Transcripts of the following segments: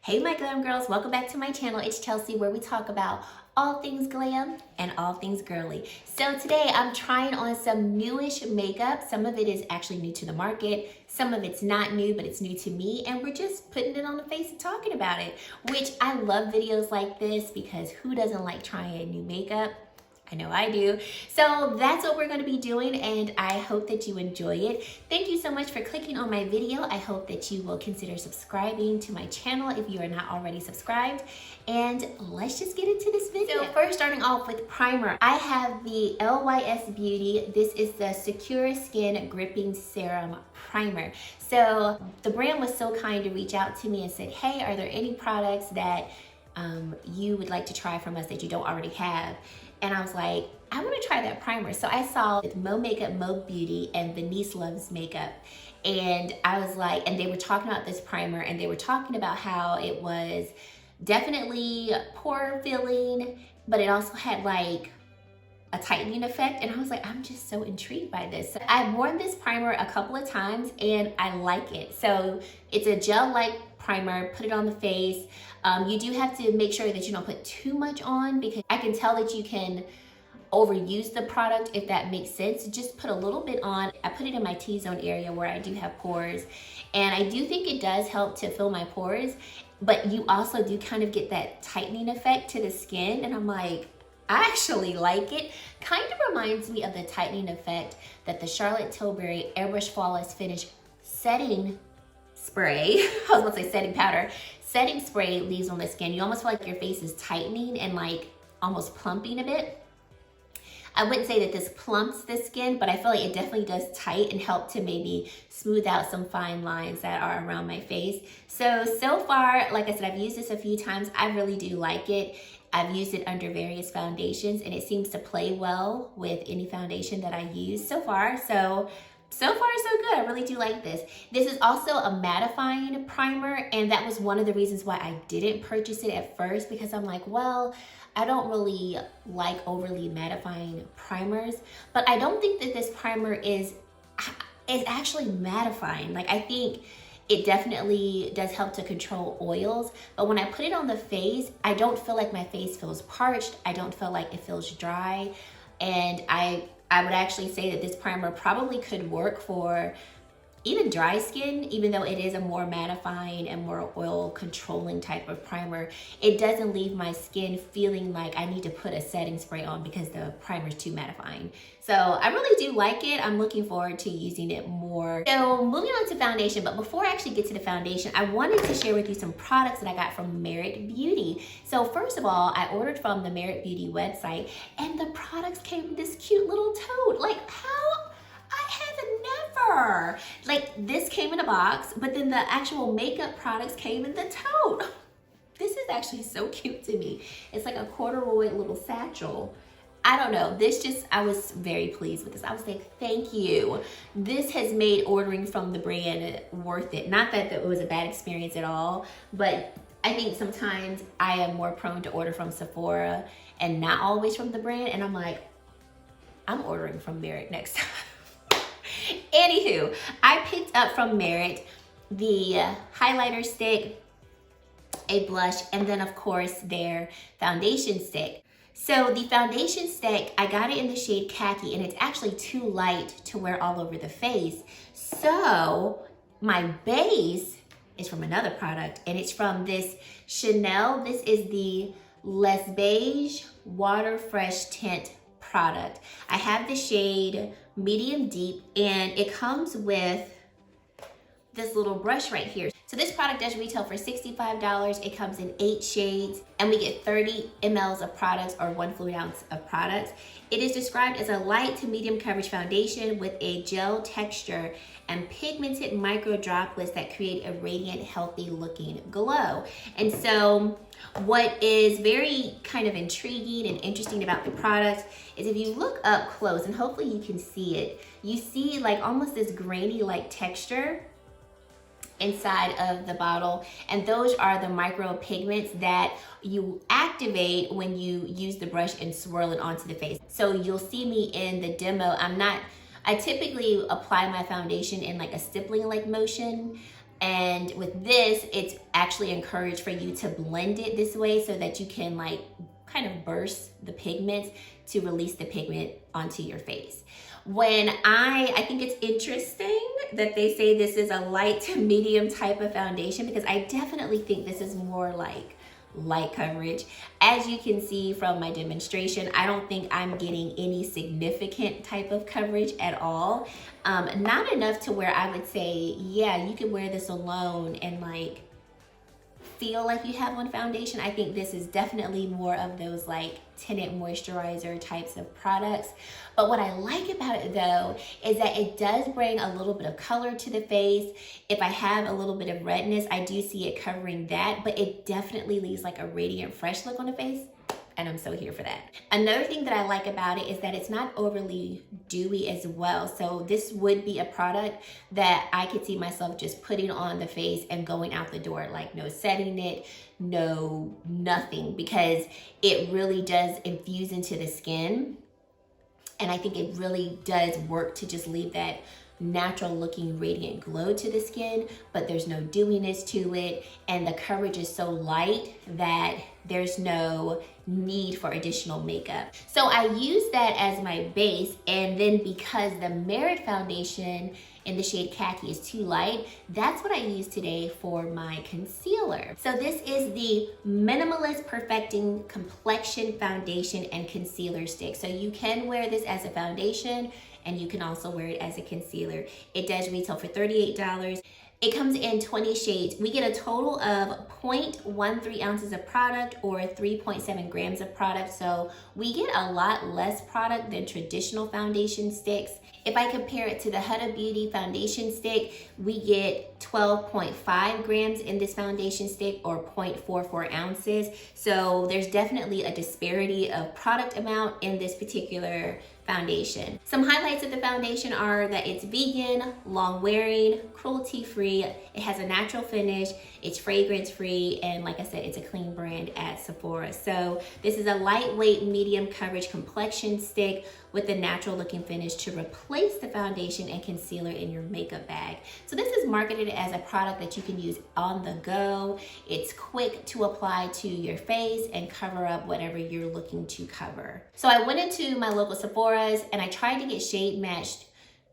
Hey my glam girls, welcome back to my channel. It's Chelsea, where we talk about all things glam and all things girly. So today I'm trying on some newish makeup. Some of it is actually new to the market. Some of it's not new, but it's new to me. And we're just putting it on the face and talking about it, which I love videos like this because who doesn't like trying new makeup? I know I do. So that's what we're going to be doing, and I hope that you enjoy it. Thank you so much for clicking on my video. I hope that you will consider subscribing to my channel if you are not already subscribed. And let's just get into this video. So first, starting off with primer, I have the LYS Beauty. This is the Secure Skin Gripping Serum Primer. So the brand was so kind to reach out to me and said, hey, are there any products that you would like to try from us that you don't already have? And I was like, I want to try that primer. So I saw with Mo Makeup, Mo Beauty, and Venice Loves Makeup. And I was like, and they were talking about this primer, and they were talking about how it was definitely pore filling, but it also had like a tightening effect. And I was like, I'm just so intrigued by this. So I've worn this primer a couple of times and I like it. So it's a gel-like primer, put it on the face. You do have to make sure that you don't put too much on, because I can tell that you can overuse the product, if that makes sense. Just put a little bit on. I put it in my T-zone area where I do have pores, and I do think it does help to fill my pores, but you also do kind of get that tightening effect to the skin, and I'm like, I actually like it. Kind of reminds me of the tightening effect that the Charlotte Tilbury Airbrush Flawless Finish setting spray, I was gonna say setting powder, setting spray leaves on the skin. You almost feel like your face is tightening and like almost plumping a bit. I wouldn't say that this plumps the skin, but I feel like it definitely does tight and help to maybe smooth out some fine lines that are around my face. So far, like I said, I've used this a few times. I really do like it. I've used it under various foundations, and it seems to play well with any foundation that I use so far. So far so good. I really do like this. This is also a mattifying primer, and that was one of the reasons why I didn't purchase it at first, because I'm like, well, I don't really like overly mattifying primers, but I don't think that this primer is actually mattifying. Like, I think it definitely does help to control oils, but when I put it on the face, I don't feel like my face feels parched. I don't feel like it feels dry, and I would actually say that this primer probably could work for even dry skin, even though it is a more mattifying and more oil controlling type of primer. It doesn't leave my skin feeling like I need to put a setting spray on because the primer is too mattifying. So I really do like it. I'm looking forward to using it more. So moving on to foundation, but before I actually get to the foundation, I wanted to share with you some products that I got from Merit Beauty. So first of all, I ordered from the Merit Beauty website, and the products came in this cute little tote. Like, how? I have never. Like, this came in a box, but then the actual makeup products came in the tote. This is actually so cute to me. It's like a corduroy little satchel. I don't know, I was very pleased with this. I was like, thank you. This has made ordering from the brand worth it. Not that it was a bad experience at all, but I think sometimes I am more prone to order from Sephora and not always from the brand. And I'm like, I'm ordering from Merit next time. Anywho, I picked up from Merit the highlighter stick, a blush, and then of course their foundation stick. So the foundation stick, I got it in the shade khaki, and it's actually too light to wear all over the face. So my base is from another product, and it's from this Chanel. This is the Les Beige Water Fresh Tint product. I have the shade medium deep, and it comes with this little brush right here. So this product does retail for $65. It comes in 8 shades, and we get 30 mLs of products, or 1 fluid ounce of products. It is described as a light to medium coverage foundation with a gel texture and pigmented micro droplets that create a radiant, healthy looking glow. And so what is very kind of intriguing and interesting about the product is if you look up close, and hopefully you can see it, you see like almost this grainy like texture inside of the bottle, and those are the micro pigments that you activate when you use the brush and swirl it onto the face. So you'll see me in the demo. I typically apply my foundation in like a stippling like motion, And with this, it's actually encouraged for you to blend it this way so that you can like kind of burst the pigments to release the pigment onto your face. When I think it's interesting that they say this is a light to medium type of foundation, because I definitely think this is more like light coverage. As you can see from my demonstration, I don't think I'm getting any significant type of coverage at all. Not enough to where I would say, yeah, you could wear this alone and like feel like you have on foundation. I think this is definitely more of those like tinted moisturizer types of products. But what I like about it though is that it does bring a little bit of color to the face. If I have a little bit of redness, I do see it covering that, but it definitely leaves like a radiant, fresh look on the face. And I'm so here for that. Another thing that I like about it is that it's not overly dewy as well. So this would be a product that I could see myself just putting on the face and going out the door, like no setting it, no nothing, because it really does infuse into the skin. And I think it really does work to just leave that natural looking radiant glow to the skin, but there's no dewiness to it, and the coverage is so light that there's no need for additional makeup. So I use that as my base, and then because the Merit foundation in the shade Khaki is too light, that's what I use today for my concealer. So this is the Minimalist Perfecting Complexion Foundation and Concealer Stick. So you can wear this as a foundation, and you can also wear it as a concealer. It does retail for $38. It comes in 20 shades. We get a total of 0.13 ounces of product or 3.7 grams of product. So we get a lot less product than traditional foundation sticks. If I compare it to the Huda Beauty foundation stick, we get 12.5 grams in this foundation stick or 0.44 ounces. So there's definitely a disparity of product amount in this particular foundation. Some highlights of the foundation are that it's vegan, long wearing, cruelty free, it has a natural finish, it's fragrance free, and like I said, it's a clean brand at Sephora. So this is a lightweight, medium coverage complexion stick with a natural looking finish to replace the foundation and concealer in your makeup bag. So this is marketed as a product that you can use on the go. It's quick to apply to your face and cover up whatever you're looking to cover. So I went into my local Sephora's and I tried to get shade matched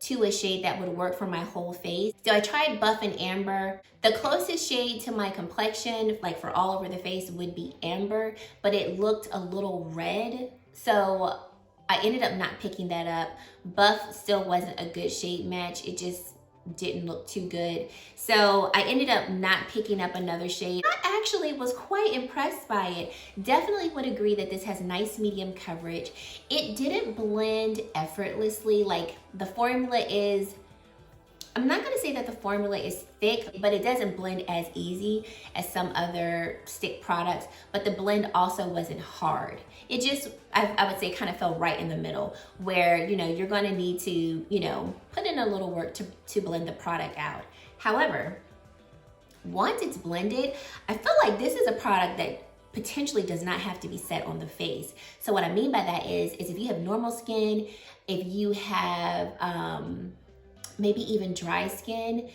to a shade that would work for my whole face. So I tried Buff and Amber. The closest shade to my complexion, like for all over the face, would be Amber, but it looked a little red. So I ended up not picking that up. Buff still wasn't a good shade match. It just didn't look too good. So I ended up not picking up another shade. I actually was quite impressed by it. Definitely would agree that this has nice medium coverage. It didn't blend effortlessly. Like the formula is, I'm not gonna say that the formula is thick, but it doesn't blend as easy as some other stick products, but the blend also wasn't hard. It just, I would say, kind of fell right in the middle where, you know, you're gonna need to, you know, put in a little work to blend the product out. However, once it's blended, I feel like this is a product that potentially does not have to be set on the face. So what I mean by that is if you have normal skin, if you have, maybe even dry skin,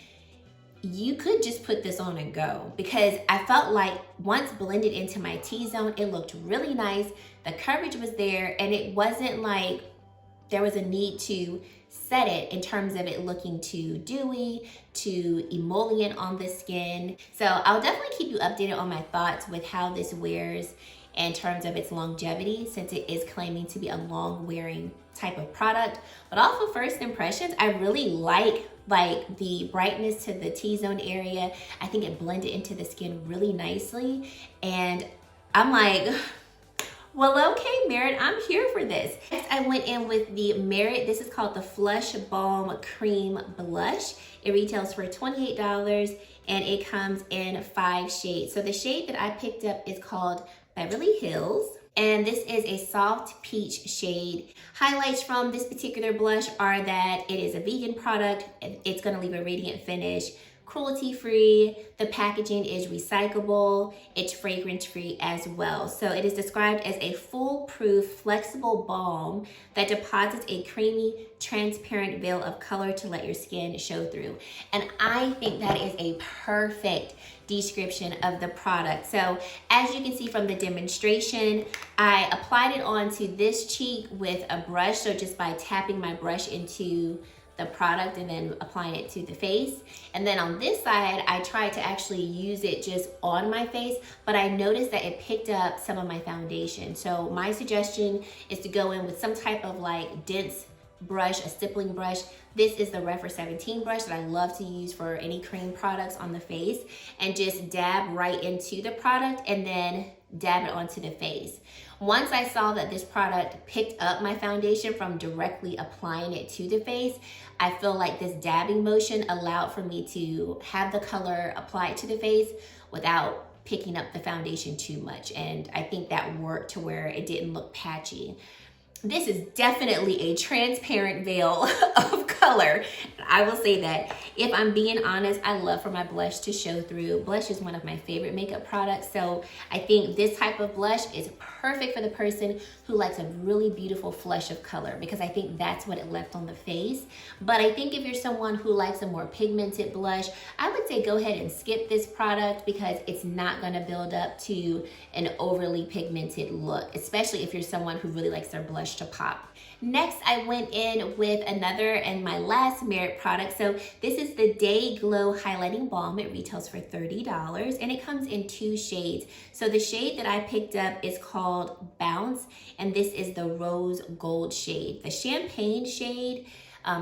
you could just put this on and go, because I felt like once blended into my T-zone, it looked really nice. The coverage was there, and it wasn't like there was a need to set it in terms of it looking too dewy, too emollient on the skin. So I'll definitely keep you updated on my thoughts with how this wears in terms of its longevity, since it is claiming to be a long wearing type of product. But off of first impressions, I really like the brightness to the T-zone area. I think it blended into the skin really nicely. And I'm like, well, okay, Merit, I'm here for this. Next, I went in with the Merit. This is called the Flush Balm Cream Blush. It retails for $28 and it comes in 5 shades. So the shade that I picked up is called Beverly Hills, and this is a soft peach shade. Highlights from this particular blush are that it is a vegan product. It's gonna leave a radiant finish, cruelty-free. The packaging is recyclable. It's fragrance-free as well. So it is described as a foolproof, flexible balm that deposits a creamy, transparent veil of color to let your skin show through. And I think that is a perfect description of the product. So as you can see from the demonstration, I applied it onto this cheek with a brush. So just by tapping my brush into the product and then applying it to the face. And then on this side, I tried to actually use it just on my face, but I noticed that it picked up some of my foundation. So my suggestion is to go in with some type of like dense brush, a stippling brush. This is the Refer 17 brush that I love to use for any cream products on the face, and just dab right into the product and then dab it onto the face. Once I saw that this product picked up my foundation from directly applying it to the face, I feel like this dabbing motion allowed for me to have the color applied to the face without picking up the foundation too much. And I think that worked to where it didn't look patchy. This is definitely a transparent veil of color. I will say that. If I'm being honest, I love for my blush to show through. Blush is one of my favorite makeup products. So I think this type of blush is perfect for the person who likes a really beautiful flush of color, because I think that's what it left on the face. But I think if you're someone who likes a more pigmented blush, I would say go ahead and skip this product, because it's not gonna build up to an overly pigmented look, especially if you're someone who really likes their blush to pop. Next, I went in with another and my last Merit product. So this is the Day Glow Highlighting Balm. It retails for $30 and it comes in 2 shades. So the shade that I picked up is called Bounce, and this is the Rose Gold shade. The Champagne shade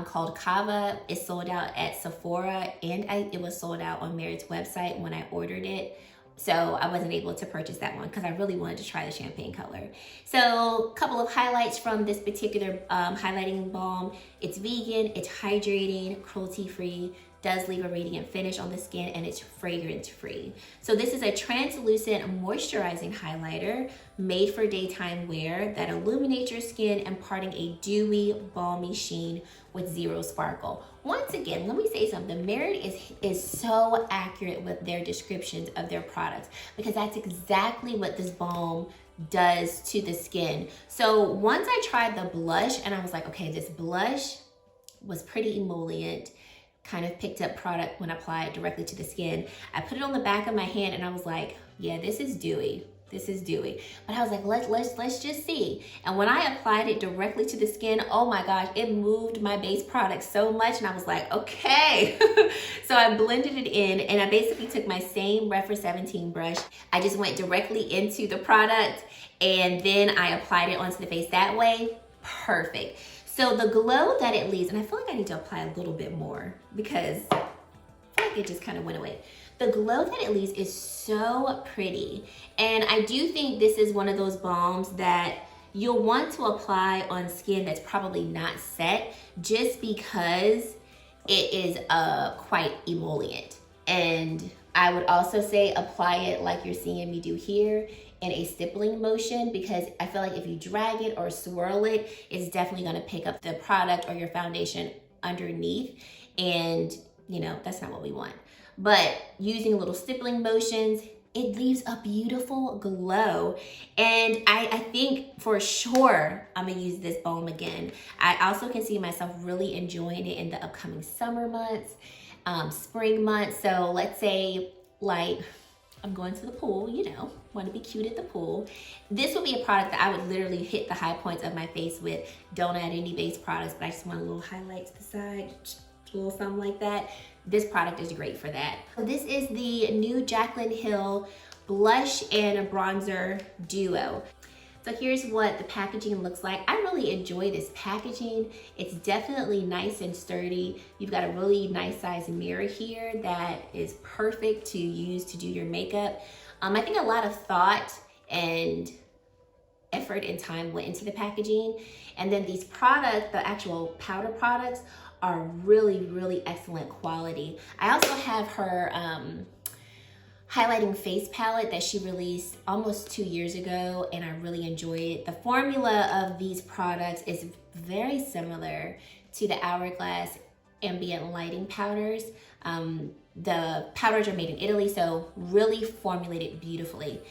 called Kava is sold out at Sephora, and it was sold out on Merit's website when I ordered it. So I wasn't able to purchase that one because I really wanted to try the champagne color. So a couple of highlights from this particular highlighting balm. It's vegan, it's hydrating, cruelty-free, does leave a radiant finish on the skin, and it's fragrance-free. So this is a translucent moisturizing highlighter made for daytime wear that illuminates your skin, imparting a dewy, balmy sheen with zero sparkle. Once again, let me say something. Merit is so accurate with their descriptions of their products, because that's exactly what this balm does to the skin. So once I tried the blush and I was like, okay, this blush was pretty emollient, kind of picked up product when applied directly to the skin. I put it on the back of my hand and I was like, yeah, this is dewy. This is dewy. But I was like, let's just see. And when I applied it directly to the skin, oh my gosh, it moved my base product so much. And I was like, okay. So I blended it in, and I basically took my same Refer 17 brush. I just went directly into the product and then I applied it onto the face that way. Perfect. So the glow that it leaves, and I feel like I need to apply a little bit more because I feel like it just kind of went away. The glow that it leaves is so pretty. And I do think this is one of those balms that you'll want to apply on skin that's probably not set, just because it is quite emollient. And I would also say apply it like you're seeing me do here, in a stippling motion, because I feel like if you drag it or swirl it, it's definitely gonna pick up the product or your foundation underneath. And you know, that's not what we want. But using little stippling motions, it leaves a beautiful glow. And I think for sure I'm gonna use this balm again. I also can see myself really enjoying it in the upcoming summer months, spring months. So let's say like I'm going to the pool, you know, want to be cute at the pool. This would be a product that I would literally hit the high points of my face with. Don't add any base products, but I just want a little highlights beside, a little something like that. This product is great for that. This is the new Jaclyn Hill Blush and Bronzer Duo. So here's what the packaging looks like. I really enjoy this packaging. It's definitely nice and sturdy. You've got a really nice size mirror here that is perfect to use to do your makeup. I think a lot of thought and effort and time went into the packaging. And then these products, the actual powder products, are really, really excellent quality. I also have her highlighting face palette that she released almost 2 years ago, and I really enjoy it. The formula of these products is very similar to the Hourglass ambient lighting powders. The powders are made in Italy, so really formulated beautifully.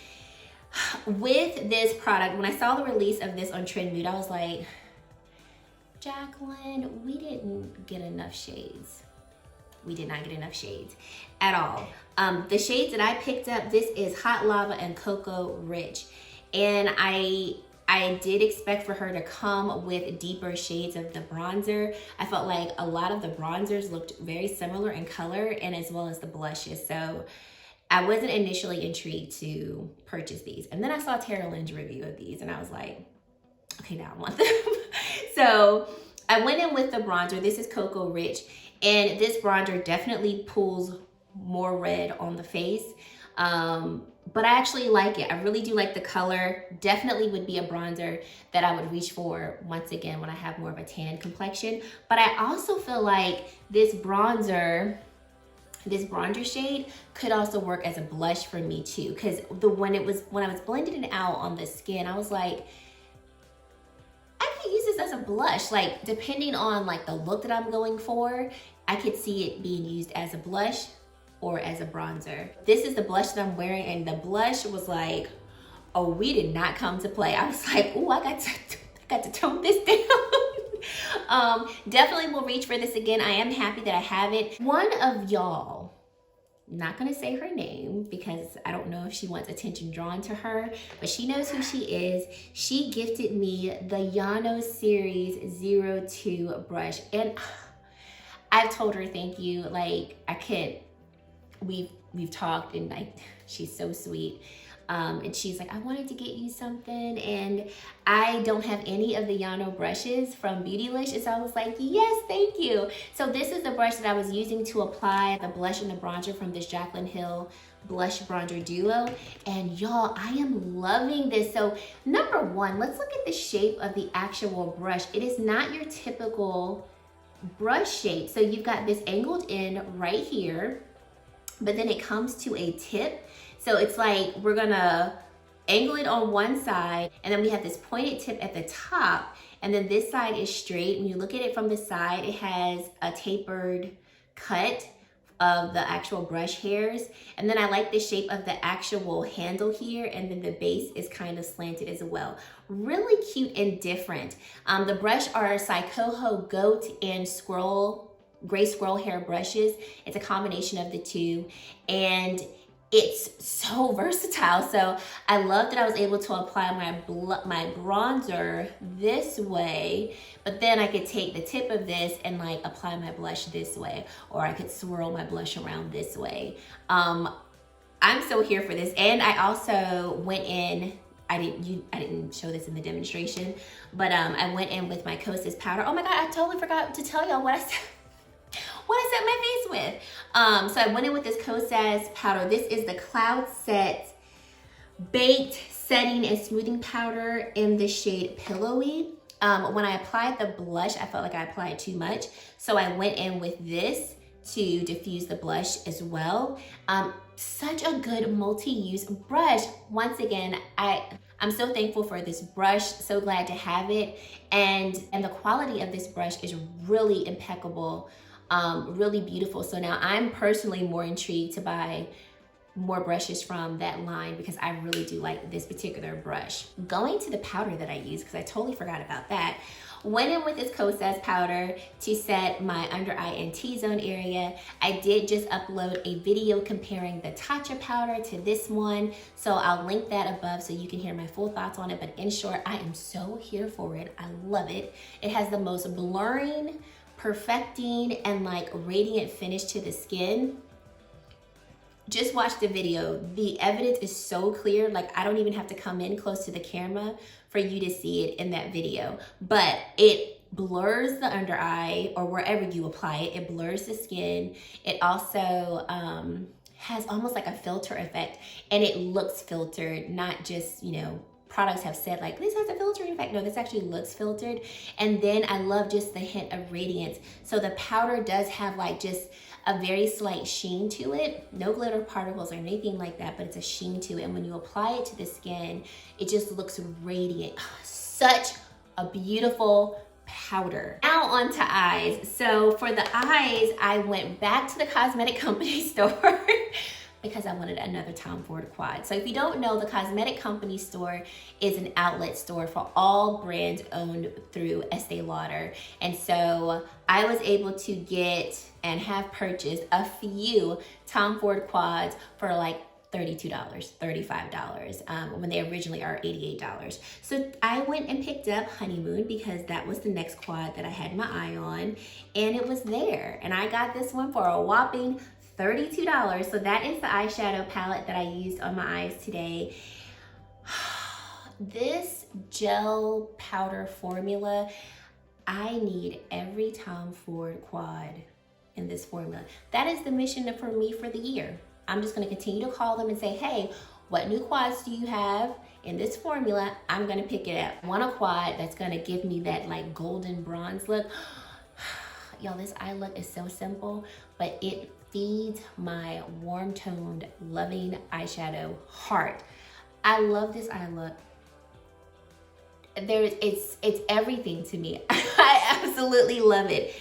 With this product, when I saw the release of this on Trend Mood, I was like, Jaclyn, we didn't get enough shades. We did not get enough shades at all. The shades that I picked up, this is Hot Lava and Cocoa Rich. And I did expect for her to come with deeper shades of the bronzer. I felt like a lot of the bronzers looked very similar in color and as well as the blushes. So I wasn't initially intrigued to purchase these. And then I saw Tara Lynn's review of these and I was like, okay, now I want them. So I went in with the bronzer. This is Cocoa Rich. And this bronzer definitely pulls more red on the face. But I actually like it. I really do like the color. Definitely would be a bronzer that I would reach for once again when I have more of a tan complexion. But I also feel like this bronzer shade could also work as a blush for me too. Because when I was blending it out on the skin, I was like, I could use this as a blush. Like depending on like the look that I'm going for, I could see it being used as a blush or as a bronzer. This is the blush that I'm wearing, and the blush was like, oh, we did not come to play. I was like, oh, I got to tone this down. Definitely will reach for this again. I am happy that I have it. One of y'all, not gonna say her name because I don't know if she wants attention drawn to her, but she knows who she is. She gifted me the Yano Series 02 brush, and I've told her thank you. Like I can't. We've talked, and she's so sweet. And she's like, I wanted to get you something, and I don't have any of the Yano brushes from Beautylish, and so I was like, yes, thank you. So this is the brush that I was using to apply the blush and the bronzer from this Jaclyn Hill blush bronzer duo, and y'all, I am loving this. So number one, let's look at the shape of the actual brush. It is not your typical brush shape. So you've got this angled in right here, but then it comes to a tip. So it's like we're gonna angle it on one side, and then we have this pointed tip at the top, and then this side is straight. When you look at it from the side, it has a tapered cut of the actual brush hairs. And then I like the shape of the actual handle here, and then the base is kind of slanted as well. Really cute and different. The brush are Psychoho Goat and Gray Squirrel hair brushes. It's a combination of the two, and it's so versatile. So I love that I was able to apply my bronzer this way, but then I could take the tip of this and like apply my blush this way, or I could swirl my blush around this way. I'm so here for this. And I also went in, I didn't show this in the demonstration, but I went in with my Kosas powder. Oh my God, I totally forgot to tell y'all what I set my face with. So I went in with this Kosas powder. This is the Cloud Set Baked Setting and Smoothing Powder in the shade Pillowy. When I applied the blush, I felt like I applied too much. So I went in with this to diffuse the blush as well. Such a good multi-use brush. Once again, I'm so thankful for this brush, so glad to have it. And the quality of this brush is really impeccable. Really beautiful. So now I'm personally more intrigued to buy more brushes from that line because I really do like this particular brush. Going to the powder that I use, because I totally forgot about that. Went in with this Kosas powder to set my under eye and T-zone area. I did just upload a video comparing the Tatcha powder to this one, so I'll link that above so you can hear my full thoughts on it. But in short, I am so here for it. I love it. It has the most blurring, perfecting, and like radiant finish to the skin. Just watch the video. The evidence is so clear. Like I don't even have to come in close to the camera for you to see it in that video. But it blurs the under eye, or wherever you apply it, it blurs the skin. It also has almost like a filter effect, and it looks filtered, not just, you know, products have said like this has a filtering effect. No, this actually looks filtered. And then I love just the hint of radiance. So the powder does have like just a very slight sheen to it. No glitter particles or anything like that, but it's a sheen to it. And when you apply it to the skin, it just looks radiant. Such a beautiful powder. Now on to eyes. So for the eyes, I went back to the cosmetic company store because I wanted another Tom Ford quad. So if you don't know, the cosmetic company store is an outlet store for all brands owned through Estee Lauder. And so I was able to get and have purchased a few Tom Ford quads for like $32, $35, when they originally are $88. So I went and picked up Honeymoon because that was the next quad that I had my eye on, and it was there. And I got this one for a whopping $32. So that is the eyeshadow palette that I used on my eyes today. This gel powder formula, I need every Tom Ford quad in this formula. That is the mission for me for the year. I'm just gonna continue to call them and say, hey, what new quads do you have in this formula? I'm gonna pick it up. I want a quad that's gonna give me that like golden bronze look. Y'all, this eye look is so simple, but it feeds my warm toned, loving eyeshadow heart. I love this eye look. It's everything to me. I absolutely love it.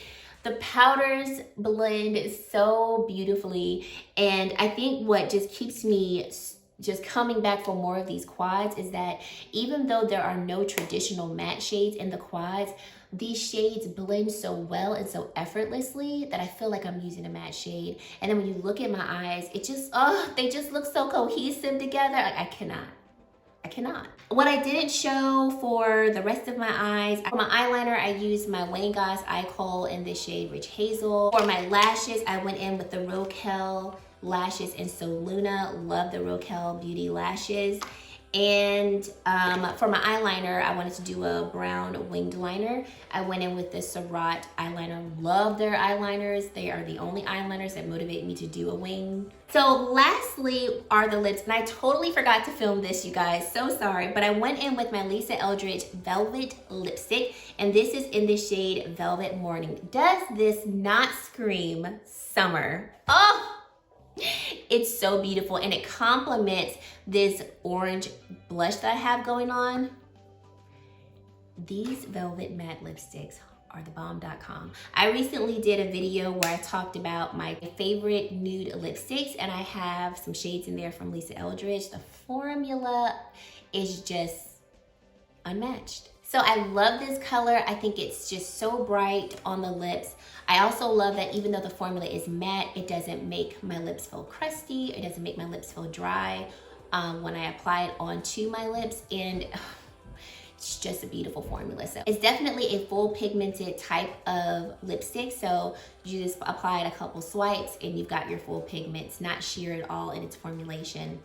The powders blend so beautifully, and I think what just keeps me just coming back for more of these quads is that even though there are no traditional matte shades in the quads, these shades blend so well and so effortlessly that I feel like I'm using a matte shade. And then when you look at my eyes, it just, they just look so cohesive together. Like I cannot. What I didn't show for the rest of my eyes, for my eyeliner, I used my Wayne Goss Eye Kohl in the shade Rich Hazel. For my lashes, I went in with the Rokel lashes in Soluna. Love the Rokel Beauty lashes. And for my eyeliner, I wanted to do a brown winged liner. I went in with the Surratt eyeliner. Love their eyeliners. They are the only eyeliners that motivate me to do a wing. So lastly are the lips, and I totally forgot to film this, you guys. So sorry, but I went in with my Lisa Eldridge Velvet Lipstick, and this is in the shade Velvet Morning. Does this not scream summer? Oh! It's so beautiful, and it complements this orange blush that I have going on. These velvet matte lipsticks are the bomb.com. I recently did a video where I talked about my favorite nude lipsticks, and I have some shades in there from Lisa Eldridge. The formula is just unmatched. So I love this color. I think it's just so bright on the lips. I also love that even though the formula is matte, it doesn't make my lips feel crusty. It doesn't make my lips feel dry when I apply it onto my lips, and it's just a beautiful formula. So it's definitely a full pigmented type of lipstick. So you just apply it a couple swipes and you've got your full pigments, not sheer at all in its formulation.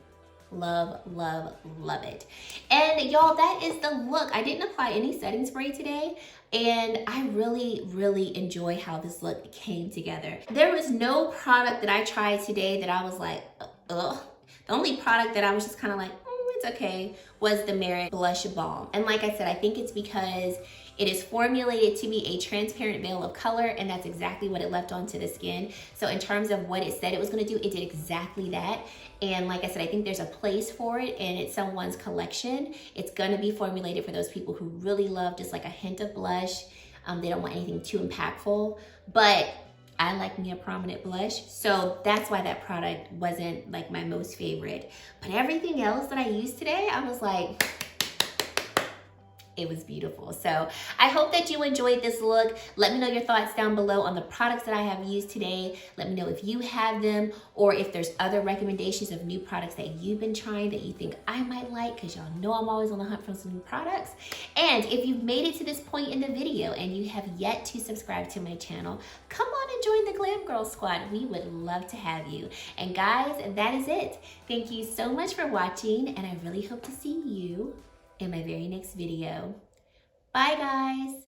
Love, love, love it. And y'all, that is the look. I didn't apply any setting spray today, and I really, really enjoy how this look came together. There was no product that I tried today that I was like, ugh. The only product that I was just kind of like, it's okay, was the Merit Blush Balm. And like I said, I think it's because it is formulated to be a transparent veil of color, and that's exactly what it left onto the skin. So in terms of what it said it was gonna do, it did exactly that. And like I said, I think there's a place for it, and it's someone's collection. It's gonna be formulated for those people who really love just like a hint of blush. They don't want anything too impactful, but I like me a prominent blush, so that's why that product wasn't like my most favorite. But everything else that I used today, I was like, it was beautiful. So I hope that you enjoyed this look. Let me know your thoughts down below on the products that I have used today. Let me know if you have them, or if there's other recommendations of new products that you've been trying that you think I might like, because y'all know I'm always on the hunt for some new products. And if you've made it to this point in the video and you have yet to subscribe to my channel, come on and join the Glam Girl Squad. We would love to have you. And guys, that is it. Thank you so much for watching, and I really hope to see you in my very next video. Bye guys.